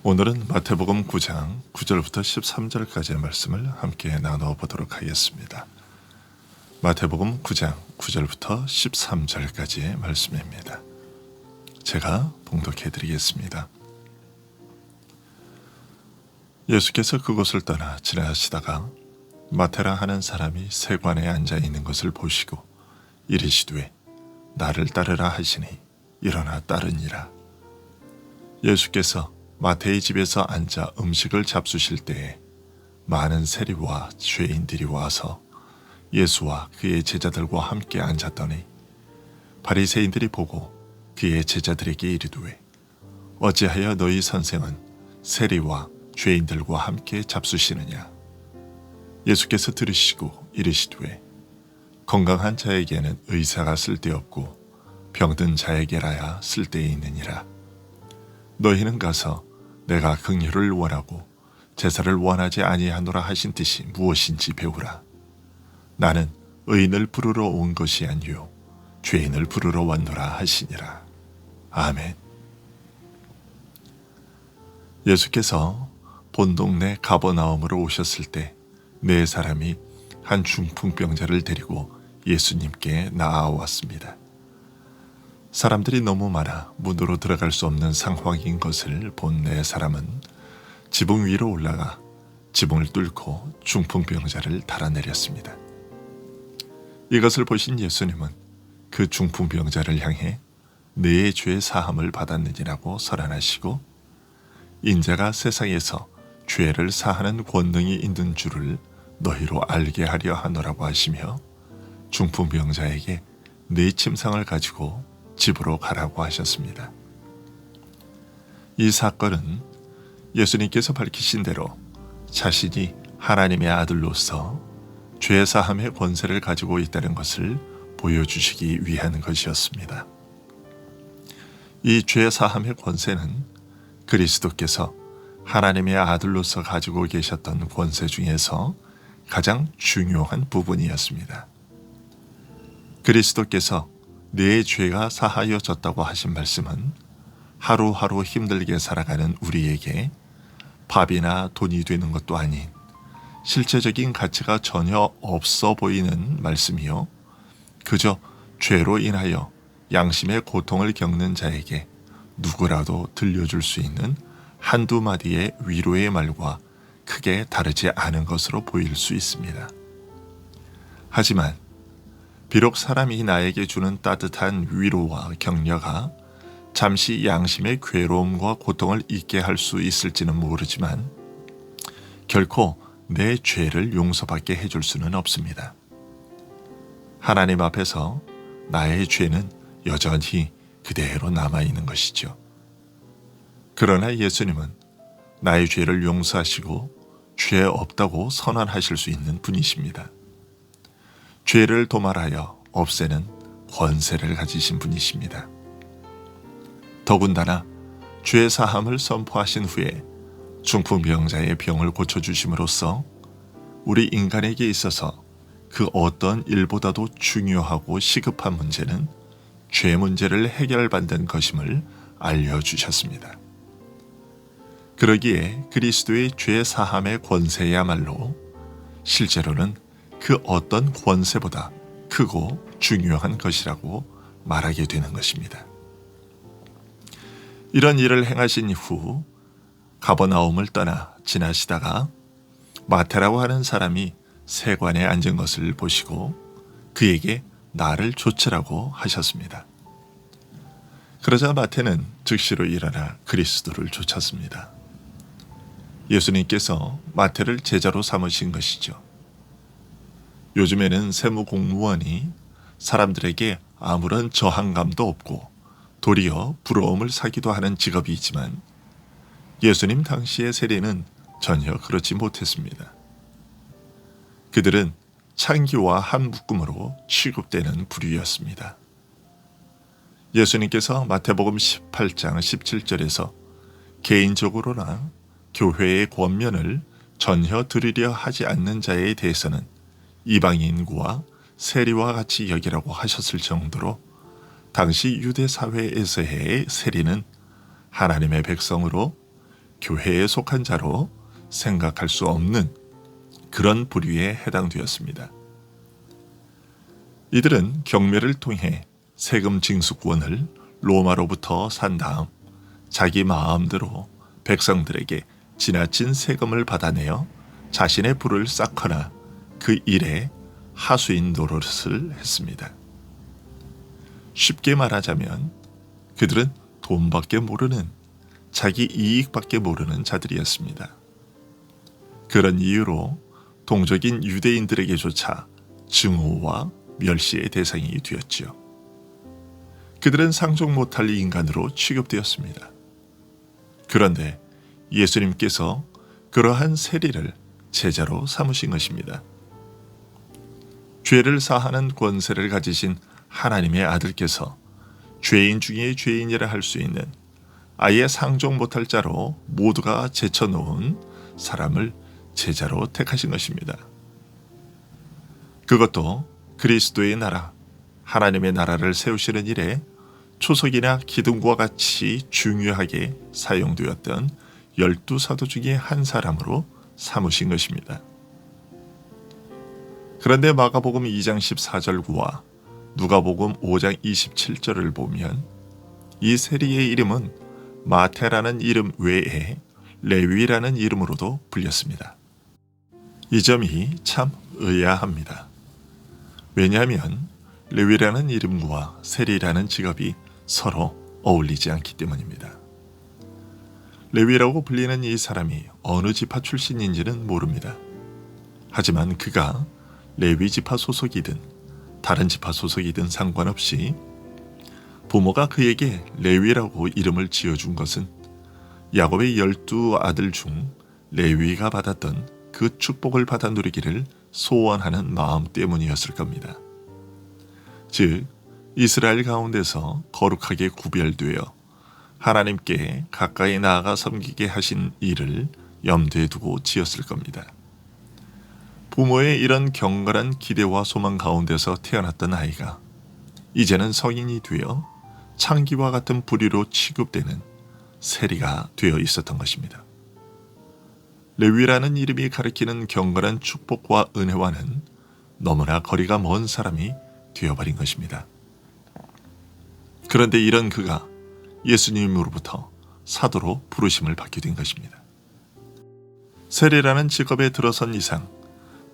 오늘은 마태복음 9장 9절부터 13절까지의 말씀을 함께 나누어 보도록 하겠습니다. 마태복음 9장 9절부터 13절까지의 말씀입니다. 제가 봉독해 드리겠습니다. 예수께서 그곳을 떠나 지나시다가 마태라 하는 사람이 세관에 앉아 있는 것을 보시고 이르시되 나를 따르라 하시니 일어나 따르니라. 예수께서 마태의 집에서 앉아 음식을 잡수실 때에 많은 세리와 죄인들이 와서 예수와 그의 제자들과 함께 앉았더니 바리새인들이 보고 그의 제자들에게 이르되 어찌하여 너희 선생은 세리와 죄인들과 함께 잡수시느냐. 예수께서 들으시고 이르시되 건강한 자에게는 의사가 쓸데없고 병든 자에게라야 쓸데이 있느니라. 너희는 가서 내가 긍휼을 원하고 제사를 원하지 아니하노라 하신 뜻이 무엇인지 배우라. 나는 의인을 부르러 온 것이 아니요 죄인을 부르러 왔노라 하시니라. 아멘. 예수께서 본 동네 가버나움으로 오셨을 때 네 사람이 한 중풍병자를 데리고 예수님께 나아왔습니다. 사람들이 너무 많아 문으로 들어갈 수 없는 상황인 것을 본 네 사람은 지붕 위로 올라가 지붕을 뚫고 중풍병자를 달아내렸습니다. 이것을 보신 예수님은 그 중풍병자를 향해 너의 죄 사함을 받았느니라고 설안하시고 인자가 세상에서 죄를 사하는 권능이 있는 줄을 너희로 알게 하려 하노라고 하시며 중풍병자에게 네 침상을 가지고 집으로 가라고 하셨습니다. 이 사건은 예수님께서 밝히신 대로 자신이 하나님의 아들로서 죄사함의 권세를 가지고 있다는 것을 보여주시기 위한 것이었습니다. 이 죄사함의 권세는 그리스도께서 하나님의 아들로서 가지고 계셨던 권세 중에서 가장 중요한 부분이었습니다. 그리스도께서 내 죄가 사하여졌다고 하신 말씀은 하루하루 힘들게 살아가는 우리에게 밥이나 돈이 되는 것도 아닌 실제적인 가치가 전혀 없어 보이는 말씀이요, 그저 죄로 인하여 양심의 고통을 겪는 자에게 누구라도 들려줄 수 있는 한두 마디의 위로의 말과 크게 다르지 않은 것으로 보일 수 있습니다. 하지만 비록 사람이 나에게 주는 따뜻한 위로와 격려가 잠시 양심의 괴로움과 고통을 잊게 할 수 있을지는 모르지만 결코 내 죄를 용서받게 해줄 수는 없습니다. 하나님 앞에서 나의 죄는 여전히 그대로 남아있는 것이죠. 그러나 예수님은 나의 죄를 용서하시고 죄 없다고 선언하실 수 있는 분이십니다. 죄를 도말하여 없애는 권세를 가지신 분이십니다. 더군다나 죄 사함을 선포하신 후에 중풍병자의 병을 고쳐주심으로써 우리 인간에게 있어서 그 어떤 일보다도 중요하고 시급한 문제는 죄 문제를 해결받는 것임을 알려주셨습니다. 그러기에 그리스도의 죄 사함의 권세야말로 실제로는 그 어떤 권세보다 크고 중요한 것이라고 말하게 되는 것입니다. 이런 일을 행하신 후 가버나움을 떠나 지나시다가 마태라고 하는 사람이 세관에 앉은 것을 보시고 그에게 나를 좇으라고 하셨습니다. 그러자 마태는 즉시로 일어나 그리스도를 좇았습니다. 예수님께서 마태를 제자로 삼으신 것이죠. 요즘에는 세무공무원이 사람들에게 아무런 저항감도 없고 도리어 부러움을 사기도 하는 직업이지만 예수님 당시의 세리는 전혀 그렇지 못했습니다. 그들은 창기와 한 묶음으로 취급되는 부류였습니다. 예수님께서 마태복음 18장 17절에서 개인적으로나 교회의 권면을 전혀 들으려 하지 않는 자에 대해서는 이방인과 세리와 같이 여기라고 하셨을 정도로 당시 유대 사회에서의 세리는 하나님의 백성으로 교회에 속한 자로 생각할 수 없는 그런 부류에 해당되었습니다. 이들은 경매를 통해 세금 징수권을 로마로부터 산 다음 자기 마음대로 백성들에게 지나친 세금을 받아내어 자신의 부를 쌓거나 그 일에 하수인 노릇을 했습니다. 쉽게 말하자면 그들은 돈밖에 모르는, 자기 이익밖에 모르는 자들이었습니다. 그런 이유로 동족인 유대인들에게조차 증오와 멸시의 대상이 되었지요. 그들은 상종 못할 인간으로 취급되었습니다. 그런데 예수님께서 그러한 세리를 제자로 삼으신 것입니다. 죄를 사하는 권세를 가지신 하나님의 아들께서 죄인 중에 죄인이라 할 수 있는, 아예 상종 못할 자로 모두가 제쳐놓은 사람을 제자로 택하신 것입니다. 그것도 그리스도의 나라, 하나님의 나라를 세우시는 일에 초석이나 기둥과 같이 중요하게 사용되었던 12사도 중에 한 사람으로 삼으신 것입니다. 그런데 마가복음 2장 14절과 누가복음 5장 27절을 보면 이 세리의 이름은 마태라는 이름 외에 레위라는 이름으로도 불렸습니다. 이 점이 참 의아합니다. 왜냐하면 레위라는 이름과 세리라는 직업이 서로 어울리지 않기 때문입니다. 레위라고 불리는 이 사람이 어느 지파 출신인지는 모릅니다. 하지만 그가 레위 지파 소속이든 다른 지파 소속이든 상관없이 부모가 그에게 레위라고 이름을 지어준 것은 야곱의 12아들 중 레위가 받았던 그 축복을 받아 누리기를 소원하는 마음 때문이었을 겁니다. 즉 이스라엘 가운데서 거룩하게 구별되어 하나님께 가까이 나아가 섬기게 하신 이를 염두에 두고 지었을 겁니다. 부모의 이런 경건한 기대와 소망 가운데서 태어났던 아이가 이제는 성인이 되어 창기와 같은 부류로 취급되는 세리가 되어 있었던 것입니다. 레위라는 이름이 가리키는 경건한 축복과 은혜와는 너무나 거리가 먼 사람이 되어버린 것입니다. 그런데 이런 그가 예수님으로부터 사도로 부르심을 받게 된 것입니다. 세리라는 직업에 들어선 이상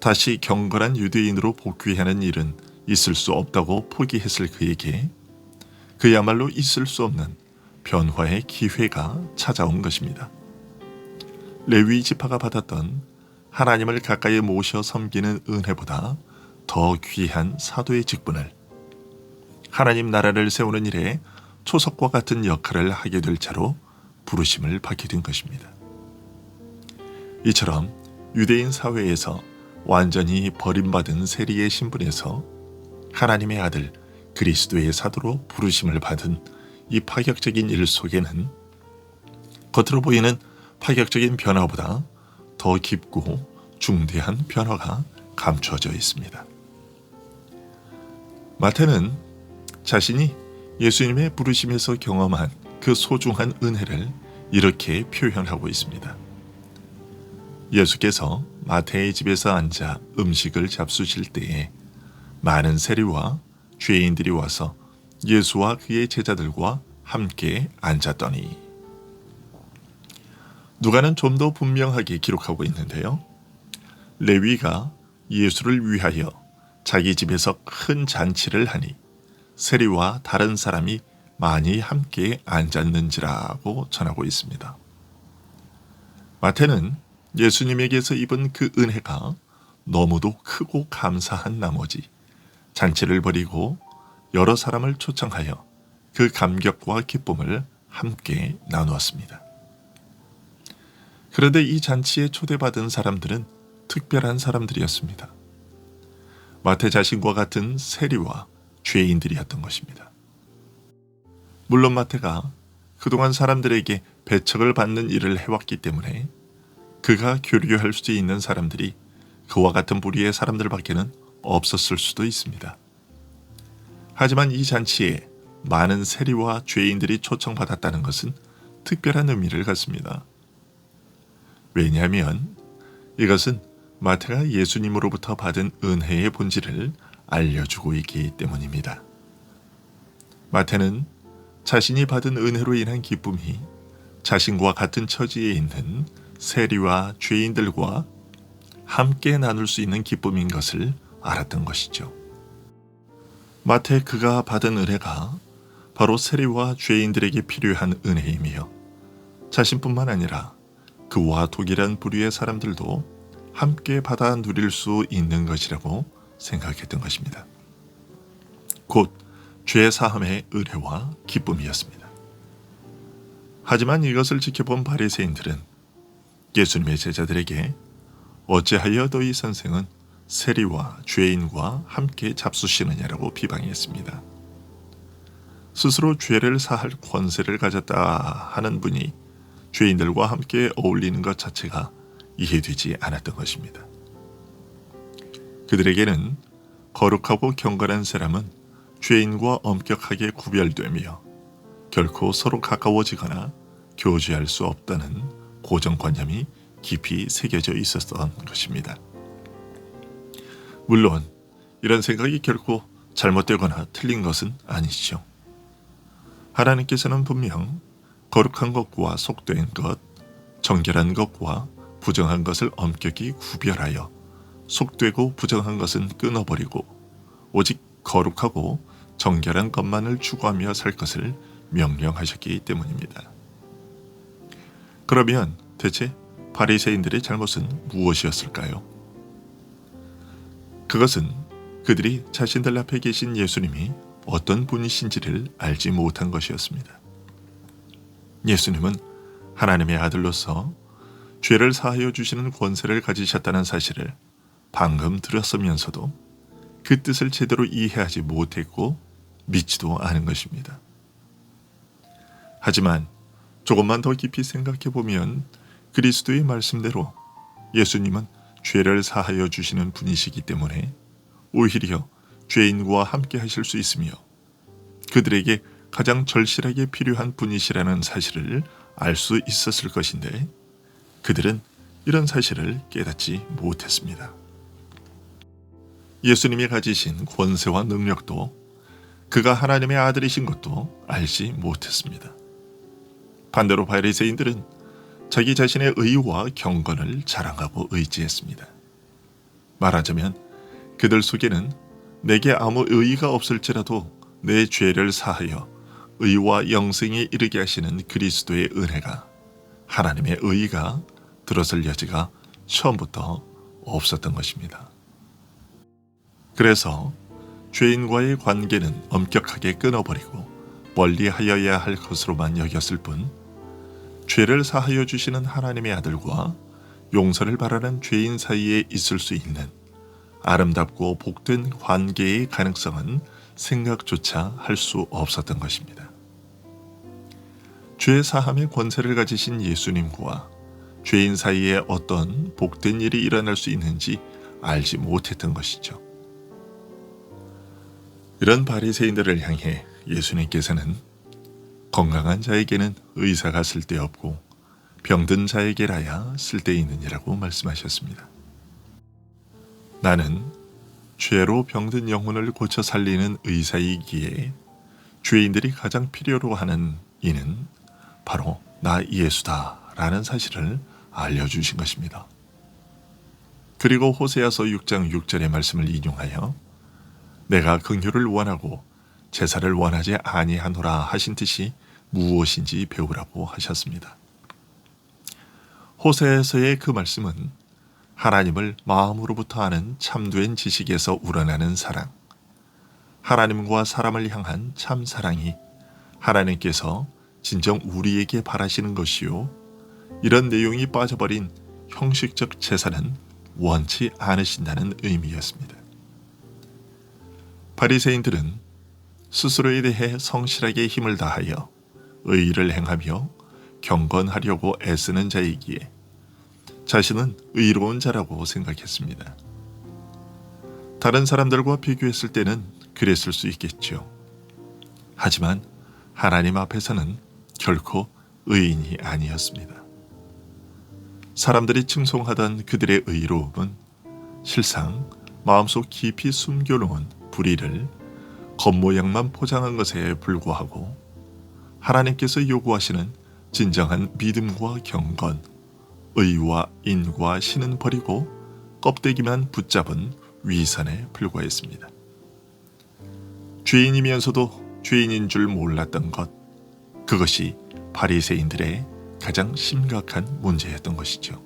다시 경건한 유대인으로 복귀하는 일은 있을 수 없다고 포기했을 그에게 그야말로 있을 수 없는 변화의 기회가 찾아온 것입니다. 레위 지파가 받았던 하나님을 가까이 모셔 섬기는 은혜보다 더 귀한 사도의 직분을, 하나님 나라를 세우는 일에 초석과 같은 역할을 하게 될 자로 부르심을 받게 된 것입니다. 이처럼 유대인 사회에서 완전히 버림받은 세리의 신분에서 하나님의 아들 그리스도의 사도로 부르심을 받은 이 파격적인 일 속에는 겉으로 보이는 파격적인 변화보다 더 깊고 중대한 변화가 감추어져 있습니다. 마태는 자신이 예수님의 부르심에서 경험한 그 소중한 은혜를 이렇게 표현하고 있습니다. 예수께서 마태의 집에서 앉아 음식을 잡수실 때에 많은 세리와 죄인들이 와서 예수와 그의 제자들과 함께 앉았더니, 누가는 좀 더 분명하게 기록하고 있는데요. 레위가 예수를 위하여 자기 집에서 큰 잔치를 하니 세리와 다른 사람이 많이 함께 앉았는지라고 전하고 있습니다. 마태는 예수님에게서 입은 그 은혜가 너무도 크고 감사한 나머지 잔치를 벌이고 여러 사람을 초청하여 그 감격과 기쁨을 함께 나누었습니다. 그런데 이 잔치에 초대받은 사람들은 특별한 사람들이었습니다. 마태 자신과 같은 세리와 죄인들이었던 것입니다. 물론 마태가 그동안 사람들에게 배척을 받는 일을 해왔기 때문에 그가 교류할 수 있는 사람들이 그와 같은 부류의 사람들밖에는 없었을 수도 있습니다. 하지만 이 잔치에 많은 세리와 죄인들이 초청받았다는 것은 특별한 의미를 갖습니다. 왜냐하면 이것은 마태가 예수님으로부터 받은 은혜의 본질을 알려주고 있기 때문입니다. 마태는 자신이 받은 은혜로 인한 기쁨이 자신과 같은 처지에 있는 세리와 죄인들과 함께 나눌 수 있는 기쁨인 것을 알았던 것이죠. 마태 그가 받은 은혜가 바로 세리와 죄인들에게 필요한 은혜이며 자신뿐만 아니라 그와 동일한 부류의 사람들도 함께 받아 누릴 수 있는 것이라고 생각했던 것입니다. 곧 죄 사함의 은혜와 기쁨이었습니다. 하지만 이것을 지켜본 바리새인들은 예수님의 제자들에게 어찌하여 너희 선생은 세리와 죄인과 함께 잡수시느냐라고 비방했습니다. 스스로 죄를 사할 권세를 가졌다 하는 분이 죄인들과 함께 어울리는 것 자체가 이해되지 않았던 것입니다. 그들에게는 거룩하고 경건한 사람은 죄인과 엄격하게 구별되며 결코 서로 가까워지거나 교제할 수 없다는 고정관념이 깊이 새겨져 있었던 것입니다. 물론 이런 생각이 결코 잘못되거나 틀린 것은 아니죠. 하나님께서는 분명 거룩한 것과 속된 것, 정결한 것과 부정한 것을 엄격히 구별하여 속되고 부정한 것은 끊어버리고 오직 거룩하고 정결한 것만을 추구하며 살 것을 명령하셨기 때문입니다. 그러면 대체 바리새인들의 잘못은 무엇이었을까요? 그것은 그들이 자신들 앞에 계신 예수님이 어떤 분이신지를 알지 못한 것이었습니다. 예수님은 하나님의 아들로서 죄를 사하여 주시는 권세를 가지셨다는 사실을 방금 들었으면서도 그 뜻을 제대로 이해하지 못했고 믿지도 않은 것입니다. 하지만 조금만 더 깊이 생각해 보면 그리스도의 말씀대로 예수님은 죄를 사하여 주시는 분이시기 때문에 오히려 죄인과 함께 하실 수 있으며 그들에게 가장 절실하게 필요한 분이시라는 사실을 알 수 있었을 것인데 그들은 이런 사실을 깨닫지 못했습니다. 예수님이 가지신 권세와 능력도 그가 하나님의 아들이신 것도 알지 못했습니다. 반대로 바리새인들은 자기 자신의 의와 경건을 자랑하고 의지했습니다. 말하자면 그들 속에는 내게 아무 의의가 없을지라도 내 죄를 사하여 의와 영생에 이르게 하시는 그리스도의 은혜가 하나님의 의의가 들어설 여지가 처음부터 없었던 것입니다. 그래서 죄인과의 관계는 엄격하게 끊어버리고 멀리하여야 할 것으로만 여겼을 뿐 죄를 사하여 주시는 하나님의 아들과 용서를 바라는 죄인 사이에 있을 수 있는 아름답고 복된 관계의 가능성은 생각조차 할 수 없었던 것입니다. 죄 사함의 권세를 가지신 예수님과 죄인 사이에 어떤 복된 일이 일어날 수 있는지 알지 못했던 것이죠. 이런 바리새인들을 향해 예수님께서는 건강한 자에게는 의사가 쓸데없고 병든 자에게라야 쓸데있느니라고 말씀하셨습니다. 나는 죄로 병든 영혼을 고쳐 살리는 의사이기에 죄인들이 가장 필요로 하는 이는 바로 나 예수다라는 사실을 알려주신 것입니다. 그리고 호세아서 6장 6절의 말씀을 인용하여 내가 긍휼을 원하고 제사를 원하지 아니하노라 하신 뜻이 무엇인지 배우라고 하셨습니다. 호세아서의 그 말씀은 하나님을 마음으로부터 아는 참된 지식에서 우러나는 사랑, 하나님과 사람을 향한 참 사랑이 하나님께서 진정 우리에게 바라시는 것이요, 이런 내용이 빠져버린 형식적 제사는 원치 않으신다는 의미였습니다. 바리새인들은 스스로에 대해 성실하게 힘을 다하여 의의를 행하며 경건하려고 애쓰는 자이기에 자신은 의로운 자라고 생각했습니다. 다른 사람들과 비교했을 때는 그랬을 수 있겠죠. 하지만 하나님 앞에서는 결코 의인이 아니었습니다. 사람들이 칭송하던 그들의 의로움은 실상 마음속 깊이 숨겨놓은 불의를 겉모양만 포장한 것에 불과하고 하나님께서 요구하시는 진정한 믿음과 경건, 의와 인과 신은 버리고 껍데기만 붙잡은 위선에 불과했습니다. 죄인이면서도 죄인인 줄 몰랐던 것, 그것이 바리새인들의 가장 심각한 문제였던 것이죠.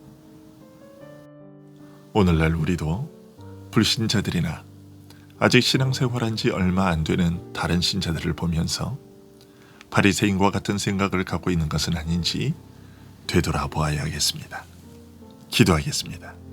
오늘날 우리도 불신자들이나 아직 신앙생활한 지 얼마 안 되는 다른 신자들을 보면서 바리새인과 같은 생각을 갖고 있는 것은 아닌지 되돌아보아야겠습니다. 기도하겠습니다.